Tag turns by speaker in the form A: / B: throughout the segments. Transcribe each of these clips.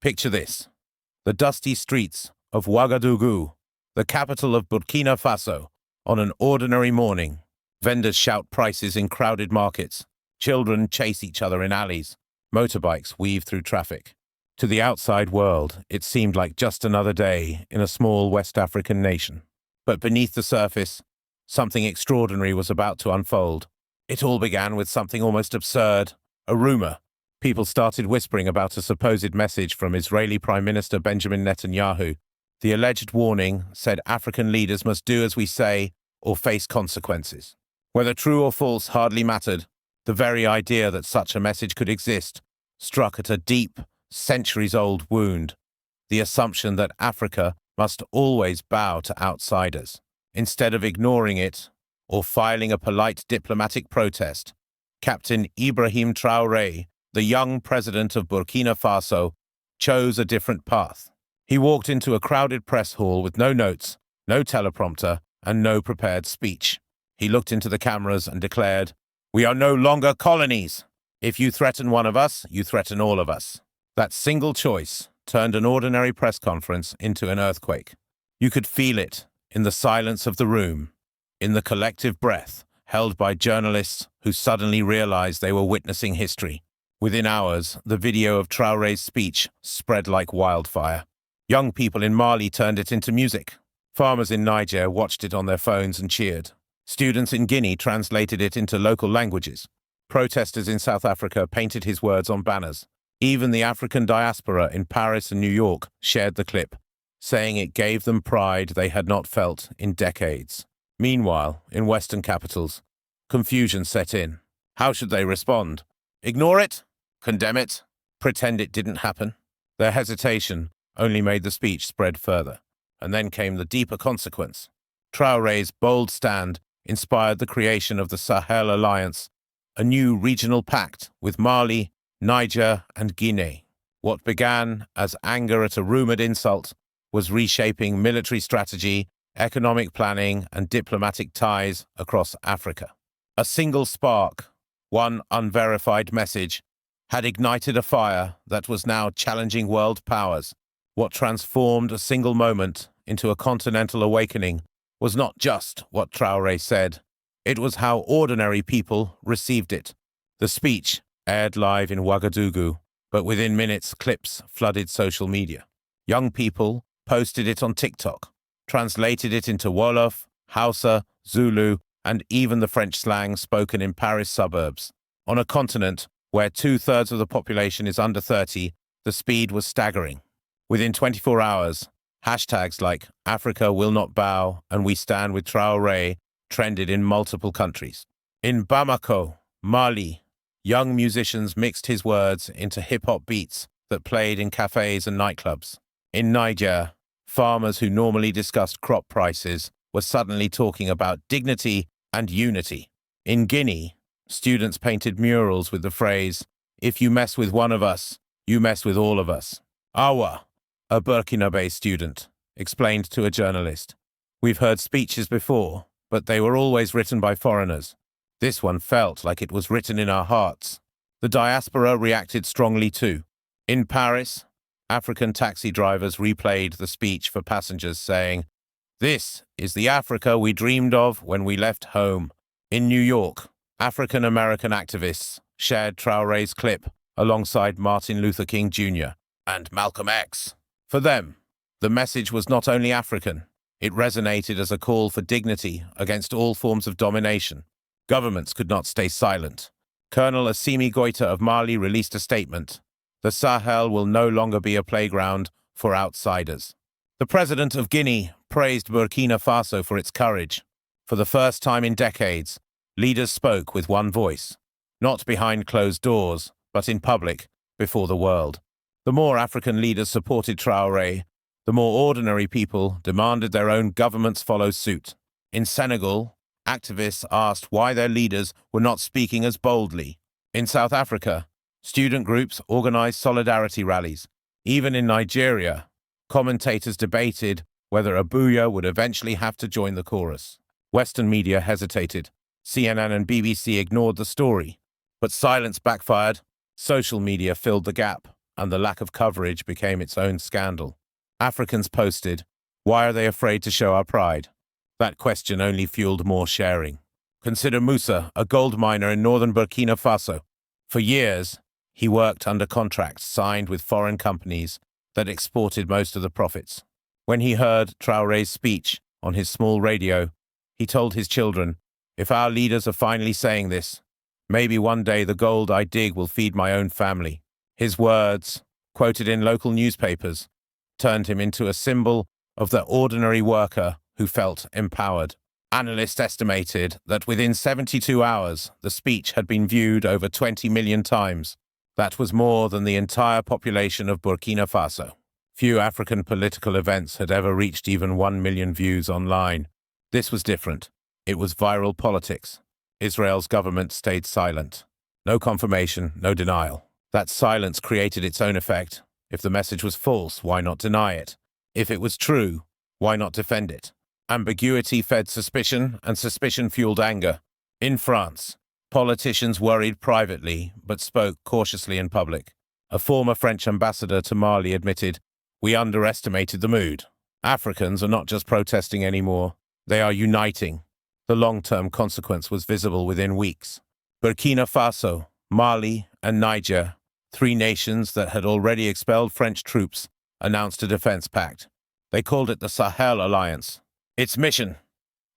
A: Picture this: the dusty streets of Ouagadougou, the capital of Burkina Faso, on an ordinary morning. Vendors shout prices in crowded markets. Children chase each other in alleys. Motorbikes weave through traffic. To the outside world, it seemed like just another day in a small West African nation. But beneath the surface, something extraordinary was about to unfold. It all began with something almost absurd, a rumor. People started whispering about a supposed message from Israeli Prime Minister Benjamin Netanyahu. The alleged warning said African leaders must do as we say or face consequences. Whether true or false hardly mattered. The very idea that such a message could exist struck at a deep, centuries-old wound, the assumption that Africa must always bow to outsiders. Instead of ignoring it or filing a polite diplomatic protest, Captain Ibrahim Traoré, the young president of Burkina Faso, chose a different path. He walked into a crowded press hall with no notes, no teleprompter, and no prepared speech. He looked into the cameras and declared, "We are no longer colonies. If you threaten one of us, you threaten all of us." That single choice turned an ordinary press conference into an earthquake. You could feel it in the silence of the room, in the collective breath held by journalists who suddenly realized they were witnessing history. Within hours, the video of Traoré's speech spread like wildfire. Young people in Mali turned it into music. Farmers in Niger watched it on their phones and cheered. Students in Guinea translated it into local languages. Protesters in South Africa painted his words on banners. Even the African diaspora in Paris and New York shared the clip, saying it gave them pride they had not felt in decades. Meanwhile, in Western capitals, confusion set in. How should they respond? Ignore it? Condemn it? Pretend it didn't happen? Their hesitation only made the speech spread further. And then came the deeper consequence. Traoré's bold stand inspired the creation of the Sahel Alliance, a new regional pact with Mali, Niger, and Guinea. What began as anger at a rumored insult was reshaping military strategy, economic planning, and diplomatic ties across Africa. A single spark, one unverified message, had ignited a fire that was now challenging world powers. What transformed a single moment into a continental awakening was not just what Traoré said, it was how ordinary people received it. The speech aired live in Ouagadougou, but within minutes clips flooded social media. Young people posted it on TikTok, translated it into Wolof, Hausa, Zulu, and even the French slang spoken in Paris suburbs. On a continent where 2/3 of the population is under 30, the speed was staggering. Within 24 hours, hashtags like Africa will not bow and we stand with Traoré trended in multiple countries. In Bamako, Mali, young musicians mixed his words into hip-hop beats that played in cafes and nightclubs. In Niger, farmers who normally discussed crop prices were suddenly talking about dignity and unity. In Guinea, students painted murals with the phrase, "If you mess with one of us, you mess with all of us." Awa, a Burkina student, explained to a journalist, "We've heard speeches before, but they were always written by foreigners. This one felt like it was written in our hearts." The diaspora reacted strongly too. In Paris, African taxi drivers replayed the speech for passengers saying, "This is the Africa we dreamed of when we left home." In New York, African American activists shared Traoré's clip alongside Martin Luther King Jr. and Malcolm X. For them, the message was not only African, it resonated as a call for dignity against all forms of domination. Governments could not stay silent. Colonel Assimi Goïta of Mali released a statement. The Sahel will no longer be a playground for outsiders. The president of Guinea praised Burkina Faso for its courage. For the first time in decades, leaders spoke with one voice, not behind closed doors, but in public, before the world. The more African leaders supported Traoré, the more ordinary people demanded their own governments follow suit. In Senegal, activists asked why their leaders were not speaking as boldly. In South Africa, student groups organized solidarity rallies. Even in Nigeria, commentators debated whether Abuya would eventually have to join the chorus. Western media hesitated. CNN and BBC ignored the story. But silence backfired. Social media filled the gap. and the lack of coverage became its own scandal. Africans posted, "Why are they afraid to show our pride?" That question only fueled more sharing. Consider Musa, a gold miner in northern Burkina Faso. For years, he worked under contracts signed with foreign companies that exported most of the profits. When he heard Traoré's speech on his small radio, he told his children, "If our leaders are finally saying this, maybe one day the gold I dig will feed my own family." His words, quoted in local newspapers, turned him into a symbol of the ordinary worker who felt empowered. Analysts estimated that within 72 hours, the speech had been viewed over 20 million times. That was more than the entire population of Burkina Faso. Few African political events had ever reached even 1 million views online. This was different. It was viral politics. Israel's government stayed silent. No confirmation, no denial. That silence created its own effect. If the message was false, why not deny it? If it was true, why not defend it? Ambiguity fed suspicion, and suspicion fueled anger. In France, politicians worried privately but spoke cautiously in public. A former French ambassador to Mali admitted, "We underestimated the mood. Africans are not just protesting anymore, they are uniting." The long-term consequence was visible within weeks. Burkina Faso, Mali, and Niger, three nations that had already expelled French troops, announced a defense pact. They called it the Sahel Alliance. Its mission: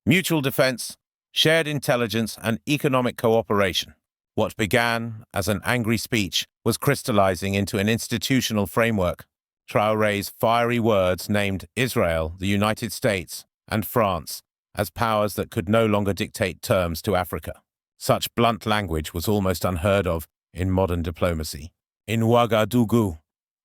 A: mutual defense, shared intelligence, and economic cooperation. What began as an angry speech was crystallizing into an institutional framework. Traoré's fiery words named Israel, the United States, and France as powers that could no longer dictate terms to Africa. Such blunt language was almost unheard of in modern diplomacy. In Ouagadougou,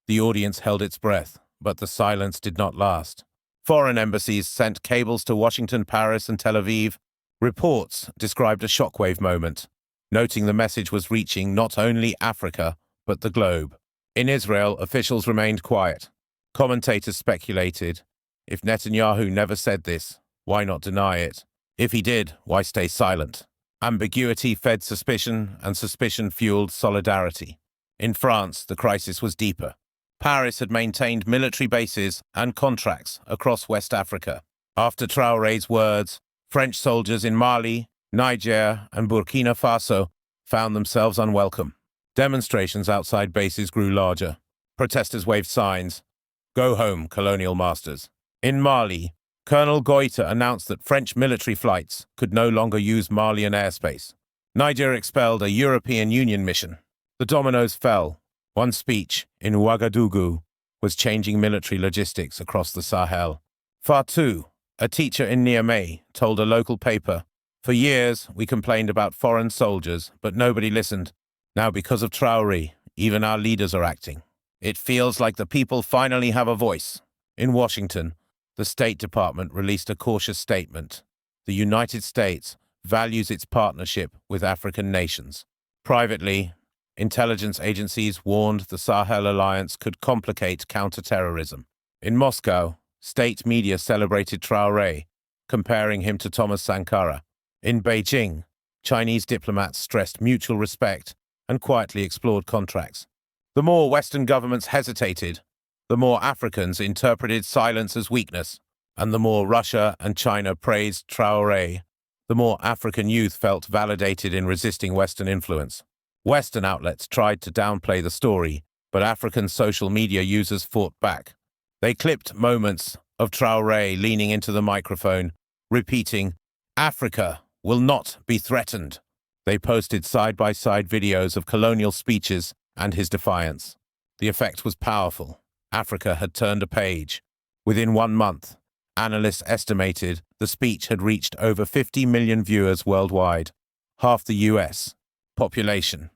A: the audience held its breath, but the silence did not last. Foreign embassies sent cables to Washington, Paris, and Tel Aviv. Reports described a shockwave moment, noting the message was reaching not only Africa, but the globe. In Israel, officials remained quiet. Commentators speculated, if Netanyahu never said this, why not deny it? If he did, why stay silent? Ambiguity fed suspicion, and suspicion fueled solidarity. In France, the crisis was deeper. Paris had maintained military bases and contracts across West Africa. After Traoré's words, French soldiers in Mali, Niger, and Burkina Faso found themselves unwelcome. Demonstrations outside bases grew larger. Protesters waved signs, "Go home, colonial masters." In Mali, Colonel Goita announced that French military flights could no longer use Malian airspace. Niger expelled a European Union mission. The dominoes fell. One speech in Ouagadougou was changing military logistics across the Sahel. Fatou, a teacher in Niamey, told a local paper, "For years, we complained about foreign soldiers, but nobody listened. Now, because of Traoré, even our leaders are acting. It feels like the people finally have a voice." In Washington, the State Department released a cautious statement. The United States values its partnership with African nations. Privately, intelligence agencies warned the Sahel Alliance could complicate counterterrorism. In Moscow, state media celebrated Traoré, comparing him to Thomas Sankara. In Beijing, Chinese diplomats stressed mutual respect and quietly explored contracts. The more Western governments hesitated, the more Africans interpreted silence as weakness, and the more Russia and China praised Traoré, the more African youth felt validated in resisting Western influence. Western outlets tried to downplay the story, but African social media users fought back. They clipped moments of Traoré leaning into the microphone, repeating, "Africa will not be threatened." They posted side-by-side videos of colonial speeches and his defiance. The effect was powerful. Africa had turned a page. Within 1 month, analysts estimated the speech had reached over 50 million viewers worldwide, half the US population,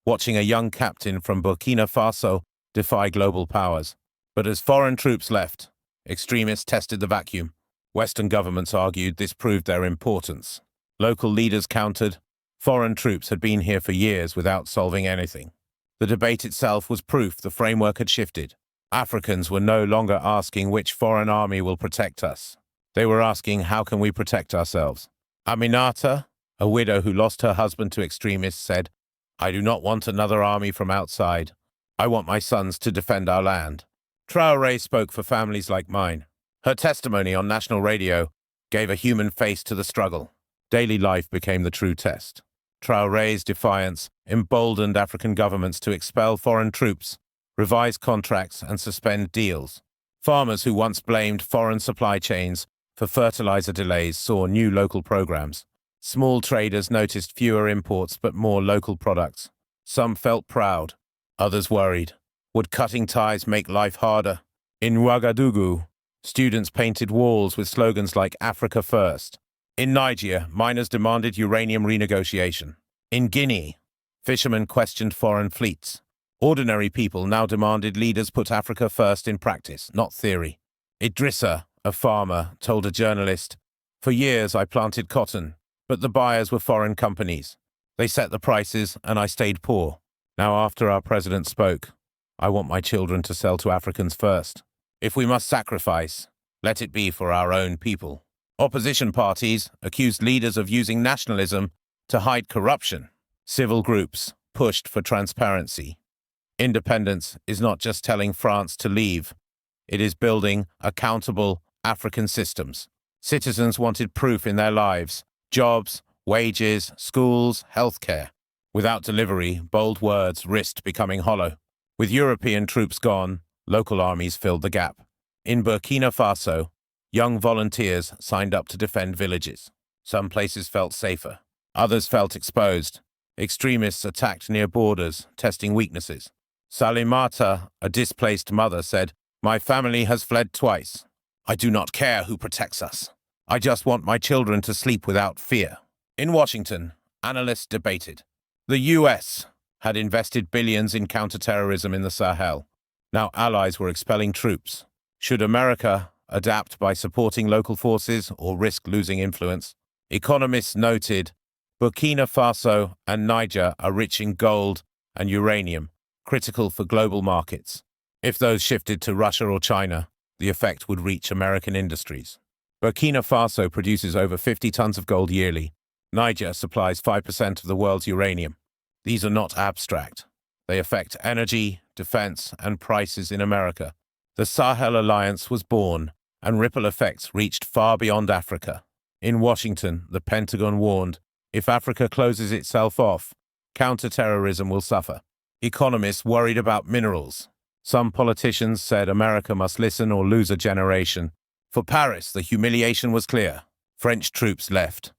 A: watching a young captain from Burkina Faso defy global powers. But as foreign troops left, extremists tested the vacuum. Western governments argued this proved their importance. Local leaders countered, foreign troops had been here for years without solving anything. The debate itself was proof the framework had shifted. Africans were no longer asking which foreign army will protect us. They were asking, how can we protect ourselves? Aminata, a widow who lost her husband to extremists, said, "I do not want another army from outside. I want my sons to defend our land. Traore spoke for families like mine. Her testimony on national radio gave a human face to the struggle. Daily life became the true test. Traore's defiance emboldened African governments to expel foreign troops, revise contracts, and suspend deals. Farmers who once blamed foreign supply chains for fertilizer delays saw new local programs. Small traders noticed fewer imports but more local products. Some felt proud, others worried. Would cutting ties make life harder? In Ouagadougou, students painted walls with slogans like Africa First. In Niger, miners demanded uranium renegotiation. In Guinea, fishermen questioned foreign fleets. Ordinary people now demanded leaders put Africa first in practice, not theory. Idrissa, a farmer, told a journalist, "For years I planted cotton, but the buyers were foreign companies. They set the prices and I stayed poor. Now after our president spoke, I want my children to sell to Africans first. If we must sacrifice, let it be for our own people." Opposition parties accused leaders of using nationalism to hide corruption. Civil groups pushed for transparency. Independence is not just telling France to leave. It is building accountable African systems. Citizens wanted proof in their lives: jobs, wages, schools, healthcare. Without delivery, bold words risked becoming hollow. With European troops gone, local armies filled the gap. In Burkina Faso, young volunteers signed up to defend villages. Some places felt safer. Others felt exposed. Extremists attacked near borders, testing weaknesses. Salimata, a displaced mother, said, "My family has fled twice. I do not care who protects us. I just want my children to sleep without fear." In Washington, analysts debated. The US had invested billions in counterterrorism in the Sahel. Now allies were expelling troops. Should America adapt by supporting local forces or risk losing influence? Economists noted Burkina Faso and Niger are rich in gold and uranium, critical for global markets. If those shifted to Russia or China, the effect would reach American industries. Burkina Faso produces over 50 tons of gold yearly. Niger supplies 5% of the world's uranium. These are not abstract. They affect energy, defense, and prices in America. The Sahel Alliance was born, and ripple effects reached far beyond Africa. In Washington, the Pentagon warned, if Africa closes itself off, counterterrorism will suffer. Economists worried about minerals. Some politicians said America must listen or lose a generation. For Paris, the humiliation was clear. French troops left.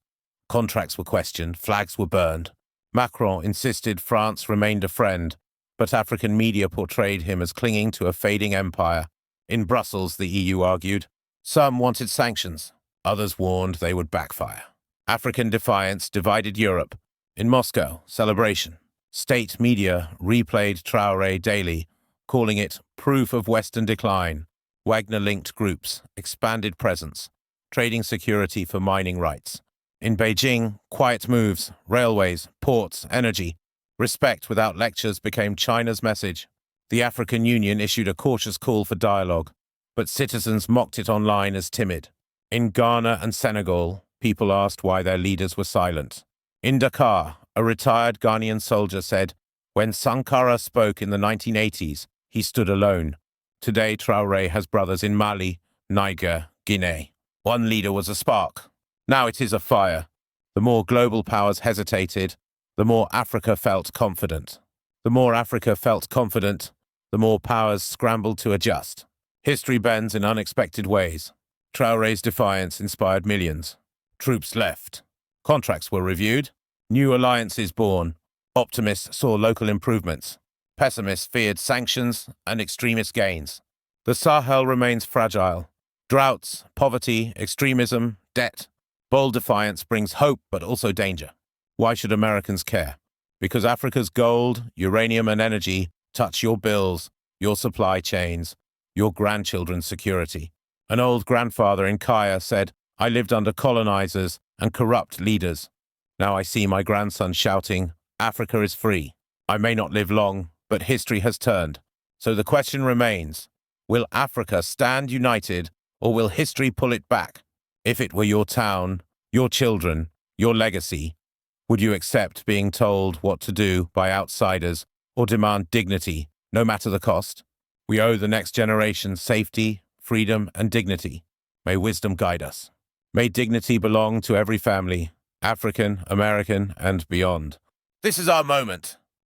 A: Contracts were questioned, flags were burned. Macron insisted France remained a friend, but African media portrayed him as clinging to a fading empire. In Brussels, the EU argued. Some wanted sanctions. Others warned they would backfire. African defiance divided Europe. In Moscow, celebration. State media replayed Traoré daily, calling it proof of Western decline. Wagner-linked groups expanded presence, trading security for mining rights. In Beijing, quiet moves, railways, ports, energy. Respect without lectures became China's message. The African Union issued a cautious call for dialogue, but citizens mocked it online as timid. In Ghana and Senegal, people asked why their leaders were silent. In Dakar, a retired Ghanaian soldier said, "When Sankara spoke in the 1980s, he stood alone. Today, Traoré has brothers in Mali, Niger, Guinea. One leader was a spark. Now it is a fire." The more global powers hesitated, the more Africa felt confident. The more Africa felt confident, the more powers scrambled to adjust. History bends in unexpected ways. Traoré's defiance inspired millions. Troops left. Contracts were reviewed. New alliances born. Optimists saw local improvements. Pessimists feared sanctions and extremist gains. The Sahel remains fragile. Droughts, poverty, extremism, debt. Bold defiance brings hope but also danger. Why should Americans care? Because Africa's gold, uranium, and energy touch your bills, your supply chains, your grandchildren's security. An old grandfather in Kaya said, "I lived under colonizers and corrupt leaders. Now I see my grandson shouting, 'Africa is free.' I may not live long, but history has turned. So the question remains, will Africa stand united or will history pull it back? If it were your town, your children, your legacy, would you accept being told what to do by outsiders or demand dignity, no matter the cost. We owe the next generation safety, freedom, and dignity. May wisdom guide us. May dignity belong to every family, African, American, and beyond. This is our moment.